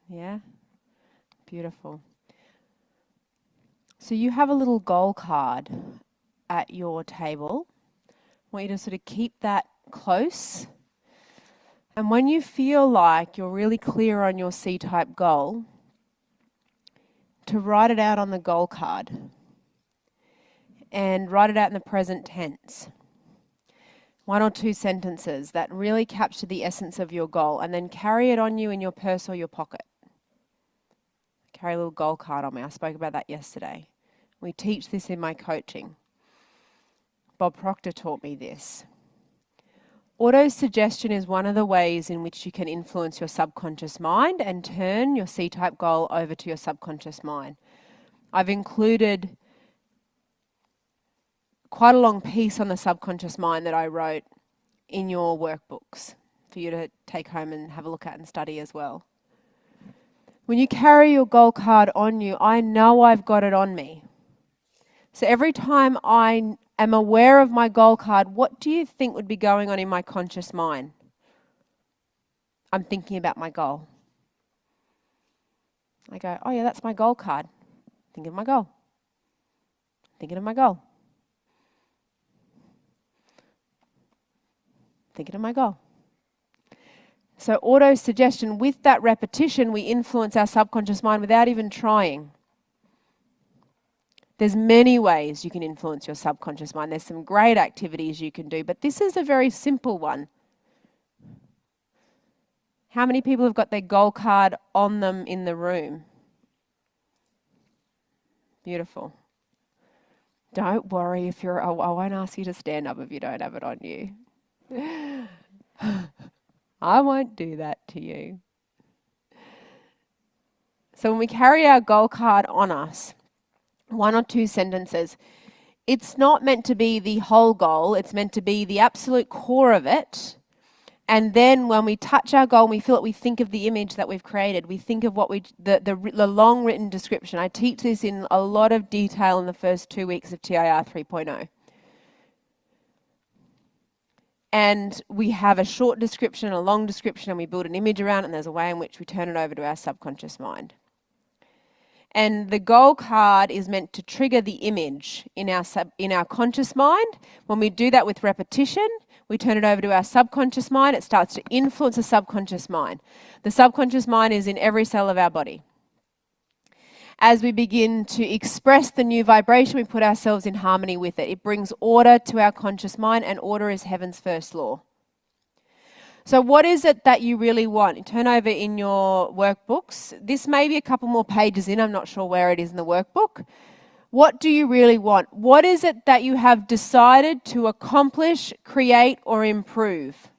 Yeah? Beautiful. So you have a little goal card at your table. I want you to sort of keep that close. And when you feel like you're really clear on your C-type goal, to write it out on the goal card and write it out in the present tense. 1 or 2 sentences that really capture the essence of your goal, and then carry it on you in your purse or your pocket. Carry a little goal card on me. I spoke about that yesterday. We teach this in my coaching. Bob Proctor taught me this. Auto-suggestion is one of the ways in which you can influence your subconscious mind and turn your C-type goal over to your subconscious mind. I've included quite a long piece on the subconscious mind that I wrote in your workbooks for you to take home and have a look at and study as well. When you carry your goal card on you, I know I've got it on me. So every time I am aware of my goal card, what do you think would be going on in my conscious mind? I'm thinking about my goal. I go, oh yeah, that's my goal card. Thinking of my goal. Thinking of my goal. Thinking of my goal. So auto-suggestion, with that repetition, we influence our subconscious mind without even trying. There's many ways you can influence your subconscious mind. There's some great activities you can do, but this is a very simple one. How many people have got their goal card on them in the room? Beautiful. Don't worry if you're, I won't ask you to stand up if you don't have it on you. I won't do that to you. So when we carry our goal card on us, 1 or 2 sentences, it's not meant to be the whole goal, it's meant to be the absolute core of it. And then when we touch our goal and we feel it, we think of the image that we've created. We think of what the long written description. I teach this in a lot of detail in the first 2 weeks of TIR 3.0. And we have a short description, a long description, and we build an image around it, and there's a way in which we turn it over to our subconscious mind. And the goal card is meant to trigger the image in our conscious mind. When we do that with repetition, we turn it over to our subconscious mind. It starts to influence the subconscious mind. The subconscious mind is in every cell of our body. As we begin to express the new vibration, we put ourselves in harmony with it. It brings order to our conscious mind, and order is heaven's first law. So what is it that you really want? Turn over in your workbooks. This may be a couple more pages in. I'm not sure where it is in the workbook. What do you really want? What is it that you have decided to accomplish, create, or improve?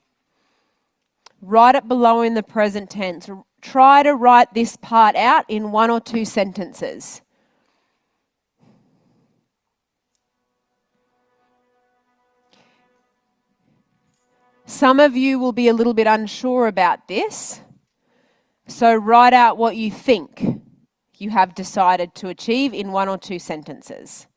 Write it below in the present tense. Try to write this part out in 1 or 2 sentences. Some of you will be a little bit unsure about this, so write out what you think you have decided to achieve in 1 or 2 sentences.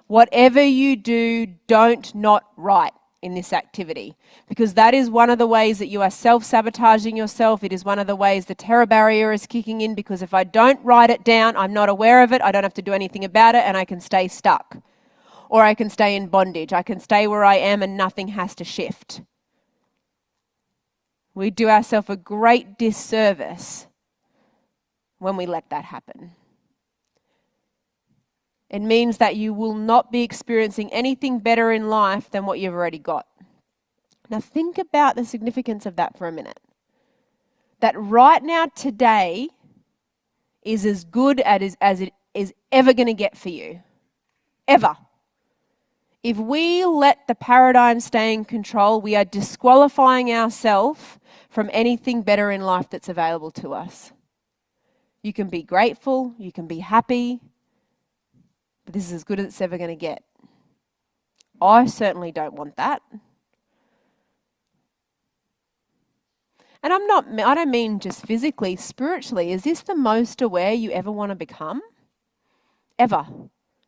Whatever you do, don't not write in this activity, because that is one of the ways that you are self-sabotaging yourself. It is one of the ways the terror barrier is kicking in, because if I don't write it down, I'm not aware of it, I don't have to do anything about it, and I can stay stuck. Or I can stay in bondage. I can stay where I am and nothing has to shift. We do ourselves a great disservice when we let that happen. It means that you will not be experiencing anything better in life than what you've already got. Now think about the significance of that for a minute. That right now, today, is as good as it is ever going to get for you. Ever. If we let the paradigm stay in control, we are disqualifying ourselves from anything better in life that's available to us. You can be grateful, you can be happy, but this is as good as it's ever going to get. I certainly don't want that. And I don't mean just physically, spiritually. Is this the most aware you ever want to become? Ever.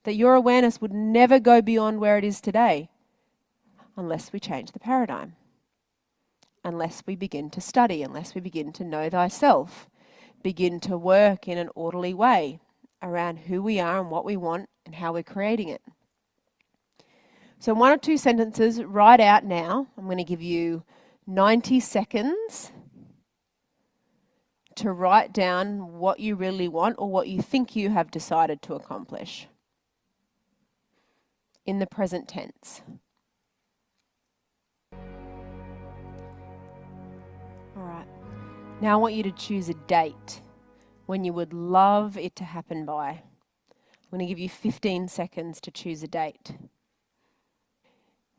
That your awareness would never go beyond where it is today, unless we change the paradigm. Unless we begin to study, unless we begin to know thyself. begin to work in an orderly way around who we are and what we want and how we're creating it. So 1 or 2 sentences, write out now. I'm going to give you 90 seconds to write down what you really want or what you think you have decided to accomplish in the present tense. All right. Now I want you to choose a date when you would love it to happen by. I'm going to give you 15 seconds to choose a date.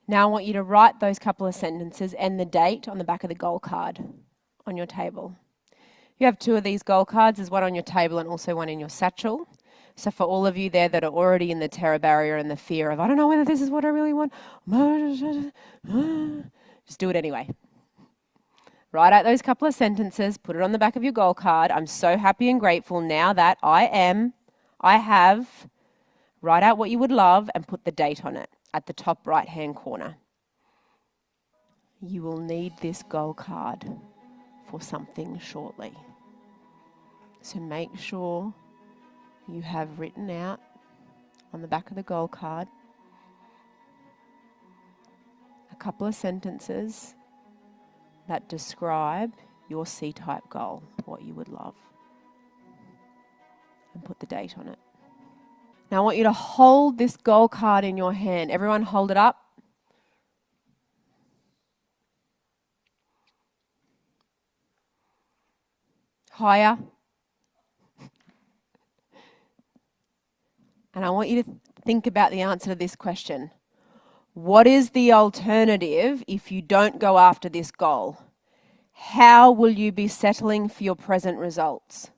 Now I want you to write those couple of sentences and the date on the back of the goal card on your table. You have 2 of these goal cards. There's one on your table and also one in your satchel. So for all of you there that are already in the terror barrier and the fear of, I don't know whether this is what I really want, just do it anyway. Write out those couple of sentences, put it on the back of your goal card. I'm so happy and grateful now that I have, write out what you would love and put the date on it at the top right-hand corner. You will need this goal card for something shortly. So make sure you have written out on the back of the goal card a couple of sentences that describe your C-type goal, what you would love, and put the date on it. Now I want you to hold this goal card in your hand. Everyone hold it up. Higher. And I want you to think about the answer to this question. What is the alternative if you don't go after this goal? How will you be settling for your present results?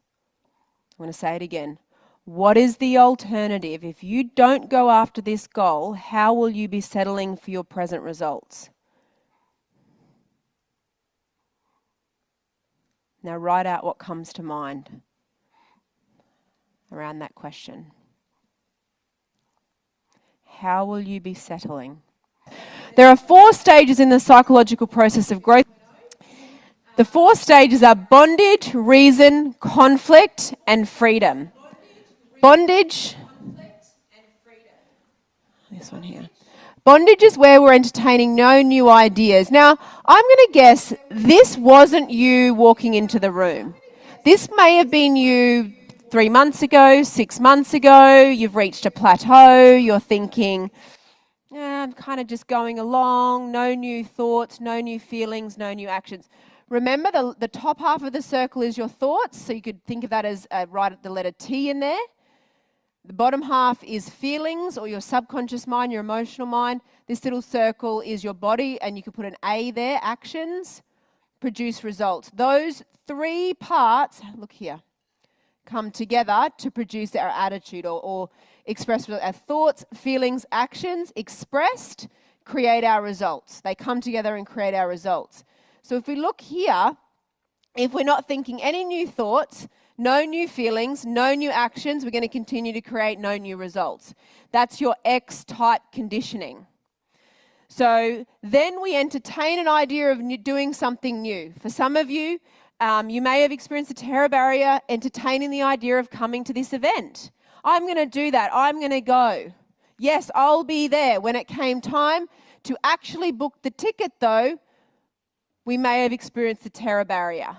I'm going to say it again. What is the alternative if you don't go after this goal? How will you be settling for your present results? Now write out what comes to mind around that question. How will you be settling? There are 4 stages in the psychological process of growth. The 4 stages are bondage, reason, conflict, and freedom. Bondage. This one here. Bondage is where we're entertaining no new ideas. Now, I'm going to guess this wasn't you walking into the room. This may have been you 3 months ago, 6 months ago. You've reached a plateau. You're thinking, I'm kind of just going along. No new thoughts, no new feelings, no new actions. Remember, the top half of the circle is your thoughts. So you could think of that as write the letter T in there. The bottom half is feelings or your subconscious mind, your emotional mind. This little circle is your body, and you could put an A there, actions, produce results. Those 3 parts, look here, come together to produce our attitude or express our thoughts, feelings, actions expressed, create our results. They come together and create our results. So if we look here, if we're not thinking any new thoughts, no new feelings, no new actions, we're going to continue to create no new results. That's your X-type conditioning. So then we entertain an idea of doing something new. For some of you, you may have experienced a terror barrier entertaining the idea of coming to this event. I'm going to do that. I'm going to go. Yes, I'll be there. When it came time to actually book the ticket, though, we may have experienced the terror barrier.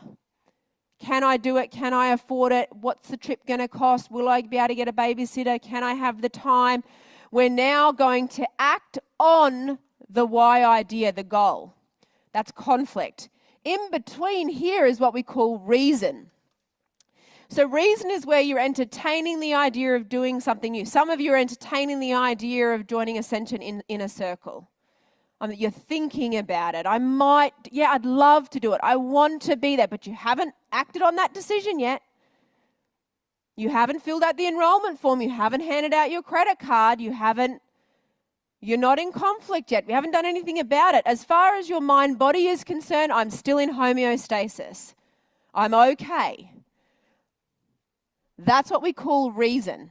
Can I do it? Can I afford it? What's the trip going to cost? Will I be able to get a babysitter? Can I have the time? We're now going to act on the why idea, the goal. That's conflict. In between here is what we call reason. So reason is where you're entertaining the idea of doing something new. Some of you are entertaining the idea of joining Ascension in a circle. You're thinking about it. I'd love to do it. I want to be there, but you haven't acted on that decision yet. You haven't filled out the enrollment form. You haven't handed out your credit card. You're not in conflict yet. We haven't done anything about it. As far as your mind-body is concerned, I'm still in homeostasis. I'm okay. That's what we call reason.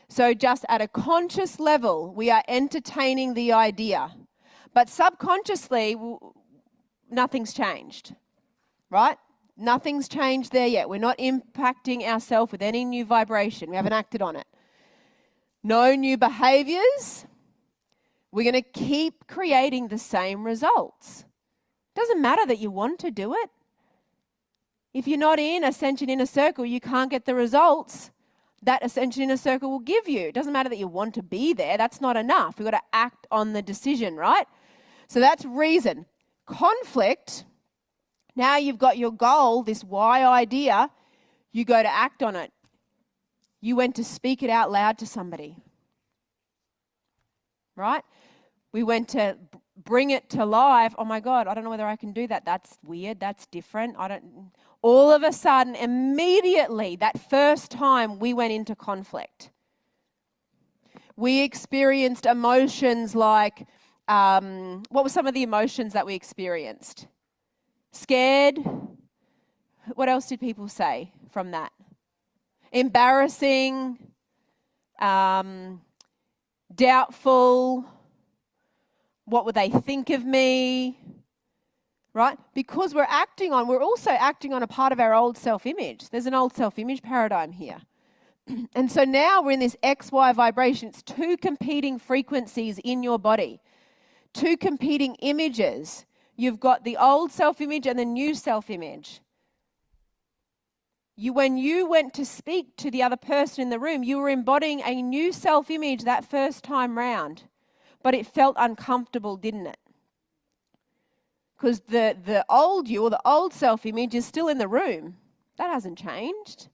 So just at a conscious level, we are entertaining the idea. But subconsciously, nothing's changed, right? Nothing's changed there yet. We're not impacting ourselves with any new vibration. We haven't acted on it. No new behaviors. We're going to keep creating the same results. Doesn't matter that you want to do it. If you're not in Ascension Inner Circle, you can't get the results that Ascension Inner Circle will give you. It doesn't matter that you want to be there. That's not enough. We've got to act on the decision, right? So that's reason. Conflict, now you've got your goal, this why idea, you go to act on it. You went to speak it out loud to somebody, right? We went to bring it to life. Oh my God, I don't know whether I can do that. That's weird. That's different. All of a sudden, immediately, that first time we went into conflict, we experienced emotions like, what were some of the emotions that we experienced? Scared. What else did people say from that? Embarrassing, doubtful. What would they think of me? Right? Because we're also acting on a part of our old self-image. There's an old self-image paradigm here. And so now we're in this XY vibration. It's two competing frequencies in your body. Two competing images. You've got the old self-image and the new self-image. When you went to speak to the other person in the room, you were embodying a new self-image that first time round. But it felt uncomfortable, didn't it? Because the old you or the old self-image is still in the room. That hasn't changed.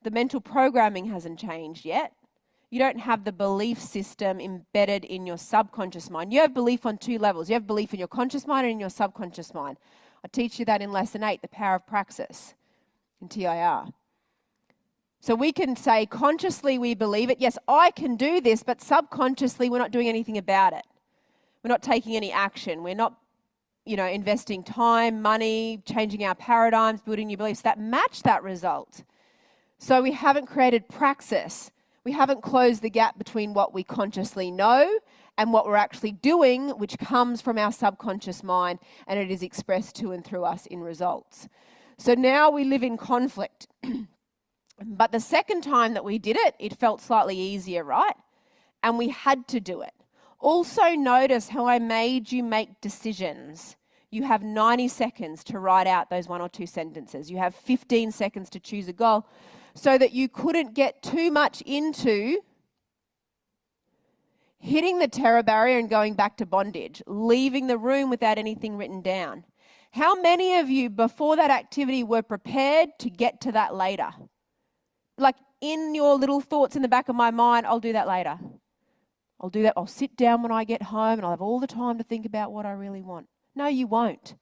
The mental programming hasn't changed yet. You don't have the belief system embedded in your subconscious mind. You have belief on two levels. You have belief in your conscious mind and in your subconscious mind. I teach you that in Lesson 8, the power of praxis, in TIR. So we can say consciously we believe it. Yes, I can do this, but subconsciously we're not doing anything about it. We're not taking any action. We're not, investing time, money, changing our paradigms, building new beliefs that match that result. So we haven't created praxis. We haven't closed the gap between what we consciously know and what we're actually doing, which comes from our subconscious mind, and it is expressed to and through us in results. So now we live in conflict. But the second time that we did it, it felt slightly easier, right? And we had to do it. Also notice how I made you make decisions. You have 90 seconds to write out those 1 or 2 sentences. You have 15 seconds to choose a goal so that you couldn't get too much into hitting the terror barrier and going back to bondage, leaving the room without anything written down. How many of you before that activity were prepared to get to that later? Like in your little thoughts in the back of my mind, I'll do that later. I'll do that. I'll sit down when I get home and I'll have all the time to think about what I really want. No, you won't.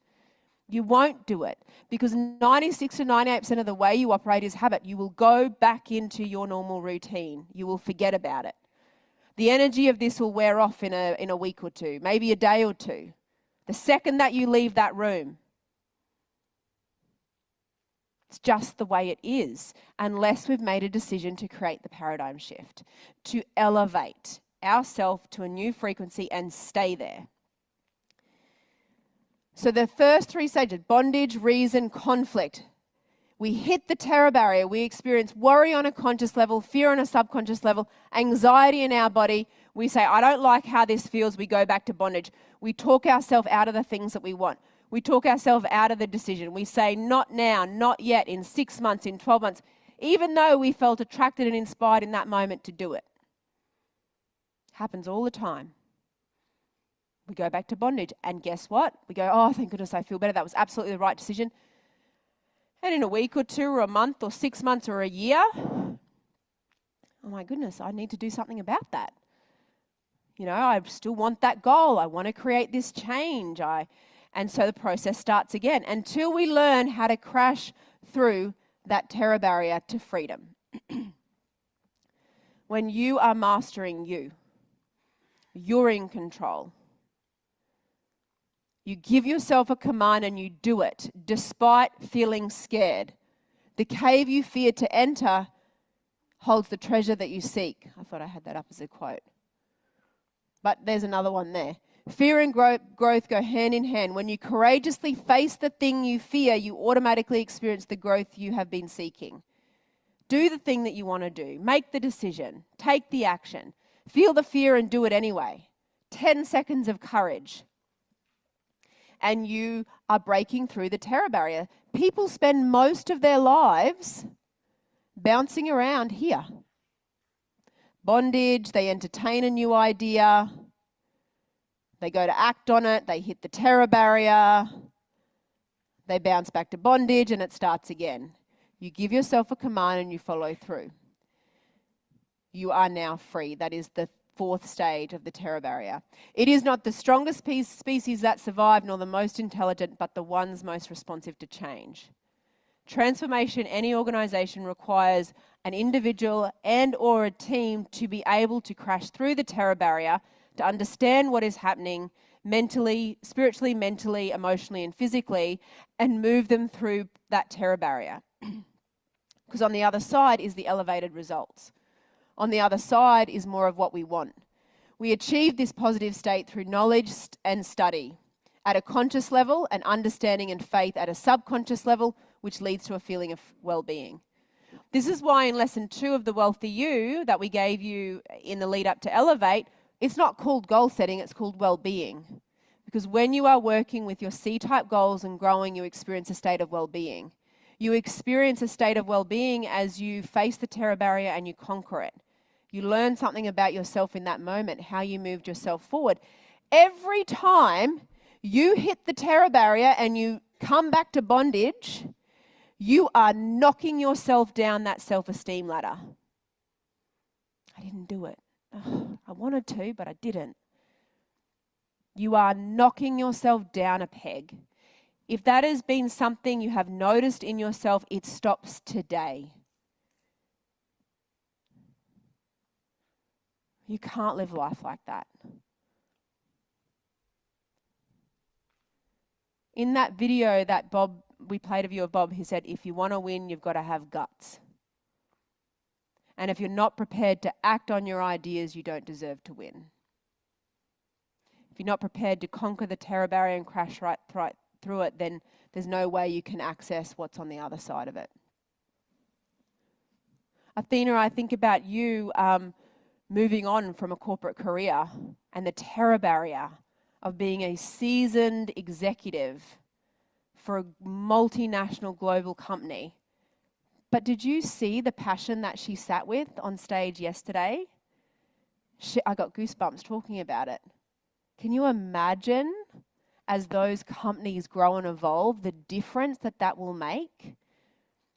You won't do it because 96 to 98% of the way you operate is habit. You will go back into your normal routine. You will forget about it. The energy of this will wear off in a week or two, maybe a day or two. The second that you leave that room, it's just the way it is, unless we've made a decision to create the paradigm shift, to elevate ourselves to a new frequency and stay there. So the first 3 stages, bondage, reason, conflict. We hit the terror barrier. We experience worry on a conscious level, fear on a subconscious level, anxiety in our body. We say, I don't like how this feels. We go back to bondage. We talk ourselves out of the things that we want. We talk ourselves out of the decision. We say, not now, not yet, in 6 months, in 12 months, even though we felt attracted and inspired in that moment to do it. Happens all the time. We go back to bondage. And guess what? We go, oh, thank goodness I feel better. That was absolutely the right decision. And in a week or 2 or a month or 6 months or a year, oh my goodness, I need to do something about that. I still want that goal. I want to create this change. And so the process starts again until we learn how to crash through that terror barrier to freedom. When you are mastering you, you're in control. You give yourself a command and you do it despite feeling scared. The cave you fear to enter holds the treasure that you seek. I thought I had that up as a quote. But there's another one there. Fear and growth go hand in hand. When you courageously face the thing you fear, you automatically experience the growth you have been seeking. Do the thing that you want to do. Make the decision. Take the action. Feel the fear and do it anyway. 10 seconds of courage. And you are breaking through the terror barrier. People spend most of their lives bouncing around here. Bondage, they entertain a new idea. They go to act on it, they hit the terror barrier, they bounce back to bondage, and it starts again. You give yourself a command and you follow through. You are now free. That is the 4th stage of the terror barrier. It is not the strongest species that survive, nor the most intelligent, but the ones most responsive to change. Transformation in any organization requires an individual and or a team to be able to crash through the terror barrier, to understand what is happening mentally, spiritually, mentally, emotionally, and physically, and move them through that terror barrier. Because on the other side is the elevated results. On the other side is more of what we want. We achieve this positive state through knowledge and study at a conscious level, and understanding and faith at a subconscious level, which leads to a feeling of well-being. This is why in lesson 2 of the Wealthy You that we gave you in the lead up to Elevate, it's not called goal setting, it's called well-being. Because when you are working with your C-type goals and growing, you experience a state of well-being. You experience a state of well-being as you face the terror barrier and you conquer it. You learn something about yourself in that moment, how you moved yourself forward. Every time you hit the terror barrier and you come back to bondage, you are knocking yourself down that self-esteem ladder. I didn't do it. Ugh, I wanted to, but I didn't. You are knocking yourself down a peg. If that has been something you have noticed in yourself, it stops today. You can't live life like that. In that video that we played of you of Bob, he said, if you want to win, you've got to have guts. And if you're not prepared to act on your ideas, you don't deserve to win. If you're not prepared to conquer the terror barrier and crash right through it, then there's no way you can access what's on the other side of it. Athena, I think about you moving on from a corporate career and the terror barrier of being a seasoned executive for a multinational global company. But did you see the passion that she sat with on stage yesterday? I got goosebumps talking about it. Can you imagine, as those companies grow and evolve, the difference that will make?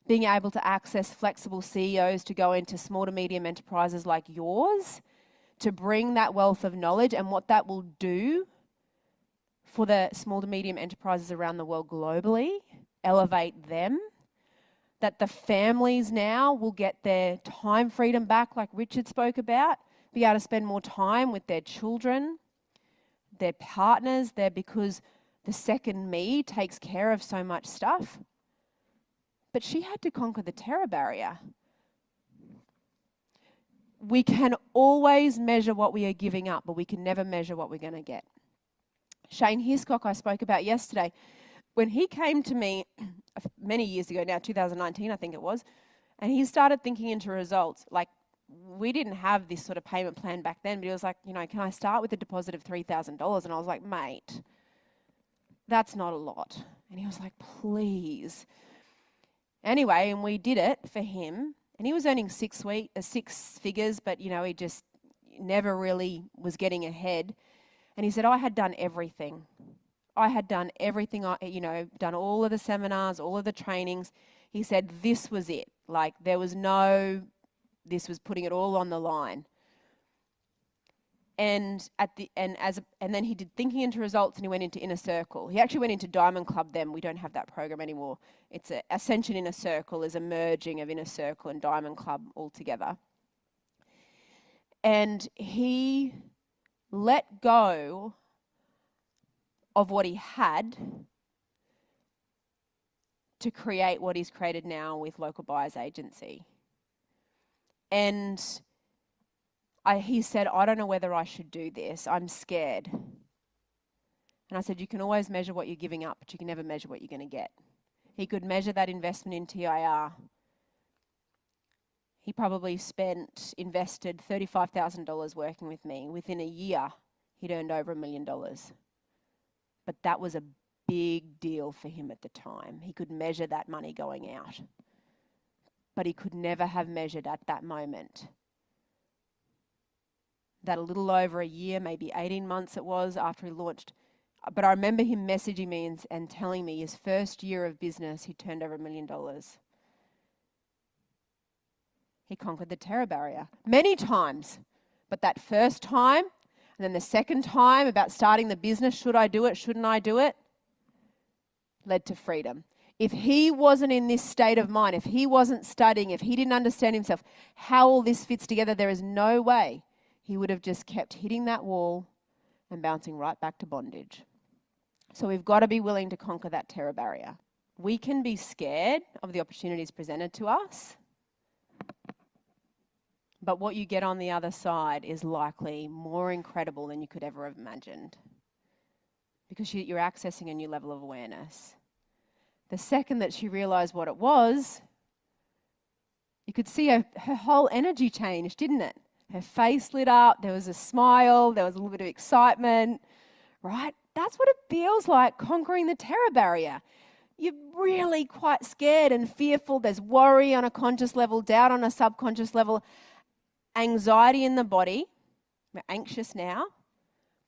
Being able to access flexible CEOs to go into small to medium enterprises like yours, to bring that wealth of knowledge and what that will do for the small to medium enterprises around the world globally, elevate them, that the families now will get their time freedom back like Richard spoke about, be able to spend more time with their children, their partners, because the second me takes care of so much stuff. But she had to conquer the terror barrier. We can always measure what we are giving up, but we can never measure what we're going to get. Shane Hiscock, I spoke about yesterday, when he came to me many years ago now, 2019 I think it was, and he started thinking into results. Like, we didn't have this sort of payment plan back then, but he was like, can I start with a deposit of $3,000? And I was like, mate, that's not a lot. And he was like, please. Anyway, and we did it for him, and he was earning six figures, but he just never really was getting ahead. And he said, I had done everything. I had done everything, done all of the seminars, all of the trainings. He said, this was it. Like, this was putting it all on the line. And then he did thinking into results, and he went into Inner Circle. He actually went into Diamond Club then. We don't have that program anymore. It's Ascension Inner Circle is a merging of Inner Circle and Diamond Club all together. And he let go of what he had to create what he's created now with Local Buyers Agency. And he said, I don't know whether I should do this. I'm scared. And I said, you can always measure what you're giving up, but you can never measure what you're going to get. He could measure that investment in TIR. He probably invested $35,000 working with me. Within a year, he'd earned over $1 million. But that was a big deal for him at the time. He could measure that money going out. But he could never have measured at that moment that a little over a year, maybe 18 months it was after he launched. But I remember him messaging me and telling me his first year of business, he turned over $1 million. He conquered the terror barrier many times. But that first time, and then the second time about starting the business, should I do it, shouldn't I do it, led to freedom. If he wasn't in this state of mind, if he wasn't studying, if he didn't understand himself, how all this fits together, there is no way he would have just kept hitting that wall and bouncing right back to bondage. So we've got to be willing to conquer that terror barrier. We can be scared of the opportunities presented to us, but what you get on the other side is likely more incredible than you could ever have imagined, because you're accessing a new level of awareness. The second that she realized what it was, you could see her whole energy changed, didn't it? Her face lit up, there was a smile, there was a little bit of excitement, right? That's what it feels like, conquering the terror barrier. You're really quite scared and fearful. There's worry on a conscious level, doubt on a subconscious level, anxiety in the body. We're anxious now.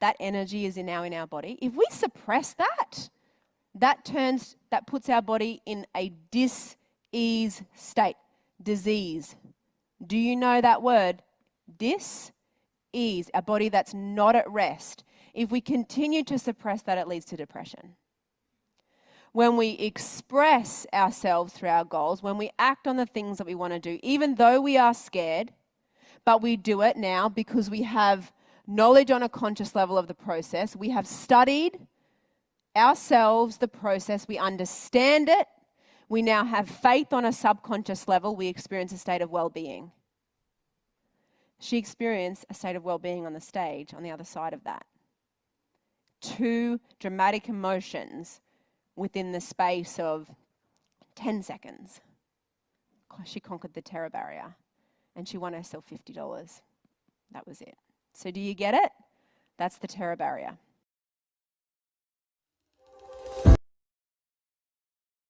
That energy is now in our body. If we suppress that, that puts our body in a dis-ease state, disease. Do you know that word? Dis-ease, a body that's not at rest. If we continue to suppress that, it leads to depression. When we express ourselves through our goals, when we act on the things that we want to do, even though we are scared, but we do it now because we have knowledge on a conscious level of the process, we have studied ourselves the process, we understand it, we now have faith on a subconscious level, we experience a state of well-being. She experienced a state of well-being on the stage on the other side of that. 2 dramatic emotions within the space of 10 seconds. She conquered the terror barrier and she won herself $50. That was it. So do you get it? That's the terror barrier.